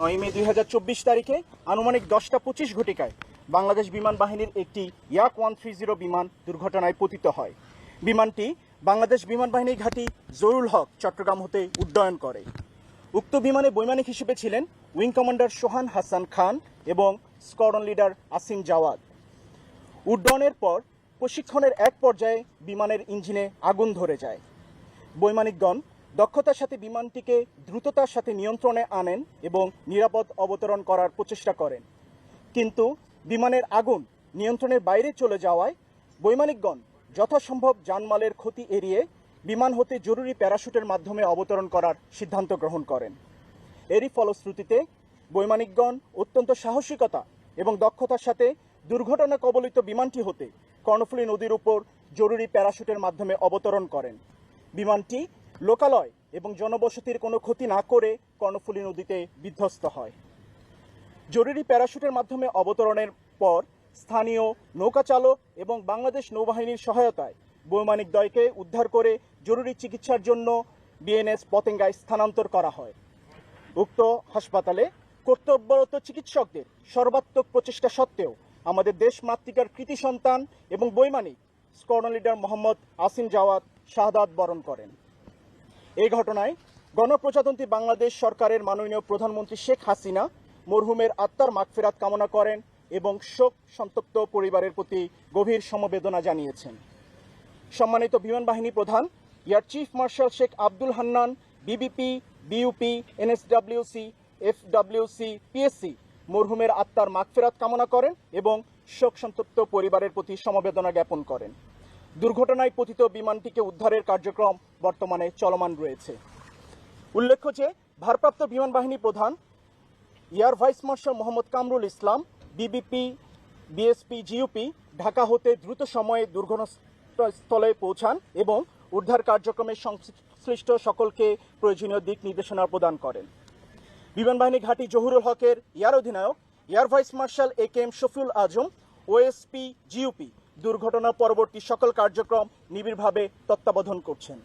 9 মে 2024 তারিখে আনুমানিক 10টা 25 ঘটিকায় বাংলাদেশ বিমান বাহিনীর একটি ইয়াক 130 বিমান দুর্ঘটনায় পতিত হয়। বিমানটি বাংলাদেশ বিমান বাহিনীর ঘাঁটি জহুরুল হক চট্টগ্রাম হতে উড্ডয়ন করে। উক্ত বিমানে বৈমানিক হিসেবে ছিলেন উইং কমান্ডার সোহান হাসান খান এবং স্কোয়াড্রন লিডার আসিম জাওয়াদ। উড্ডয়নের পর প্রশিক্ষণের এক পর্যায়ে বিমানের ইঞ্জিনে আগুন ধরে যায়। বৈমানিকগণ দক্ষতার সাথে বিমানটিকে দ্রুততার সাথে নিয়ন্ত্রণে আনেন এবং নিরাপদ অবতরণ করার প্রচেষ্টা করেন, কিন্তু বিমানের আগুন নিয়ন্ত্রণের বাইরে চলে যাওয়ায় বৈমানিকগণ যথাসম্ভব জানমালের ক্ষতি এড়িয়ে বিমান হতে জরুরি প্যারাশুটের মাধ্যমে অবতরণ করার সিদ্ধান্ত গ্রহণ করেন। এরই ফলশ্রুতিতে বৈমানিকগণ অত্যন্ত সাহসিকতা এবং দক্ষতার সাথে দুর্ঘটনা কবলিত বিমানটি হতে কর্ণফুলী নদীর উপর জরুরি প্যারাশুটের মাধ্যমে অবতরণ করেন। বিমানটি লোকালয় এবং জনবসতির কোনো ক্ষতি না করে কর্ণফুলী নদীতে বিধ্বস্ত হয়। জরুরি প্যারাশুটের মাধ্যমে অবতরণের পর স্থানীয় নৌকাচালক এবং বাংলাদেশ নৌবাহিনীর সহায়তায় বৈমানিকদ্বয়কে উদ্ধার করে জরুরি চিকিৎসার জন্য বিএনএস পতেঙ্গায় স্থানান্তর করা হয়। উক্ত হাসপাতালে কর্তব্যরত চিকিৎসকদের সর্বাত্মক প্রচেষ্টা সত্ত্বেও আমাদের দেশ মাতৃকার কৃতি সন্তান এবং বৈমানিক স্কোয়াড্রন লিডার মোহাম্মদ আসিম জাওয়াদ শাহাদাত বরণ করেন। এই ঘটনায় গণপ্রজাতন্ত্রী বাংলাদেশ সরকারের মাননীয় প্রধানমন্ত্রী শেখ হাসিনা মরহুমের আত্মার মাগফিরাত কামনা করেন এবং শোক সন্তপ্ত পরিবারের প্রতি গভীর সমবেদনা জানিয়েছেন। সম্মানিত বিমান বাহিনী প্রধান air chief marshal Sheikh Abdul Hannan, BBP, BUP, NSWC, FWC, PSC মরহুমের আত্মার মাগফিরাত কামনা করেন এবং শোক সন্তপ্ত পরিবারের প্রতি সমবেদনা জ্ঞাপন করেন। দুর্ঘটনায় পতিত বিমানটিকে উদ্ধারের কার্যক্রম বর্তমানে চলমান রয়েছে। উল্লেখ্য যে ভারপ্রাপ্ত বিমান বাহিনী প্রধান air vice marshal Mohammad Kamrul Islam, BBP, BSP, GUP Dhaka হতে দ্রুত সময়ে দুর্ঘটনাস্থলে পৌঁছান এবং উদ্ধার কার্যক্রমে সংশ্লিষ্ট সকলকে প্রয়োজনীয় দিক নির্দেশনা প্রদান করেন। বিমান বাহিনী ঘাঁটি জহুরুল হকের এয়ার অধিনায়ক air vice marshal AKM Shafiul Azam, OSP, GUP দুর্ঘটনা পরবর্তী সকল কার্যক্রম নিবিড়ভাবে তত্ত্বাবধান করছেন।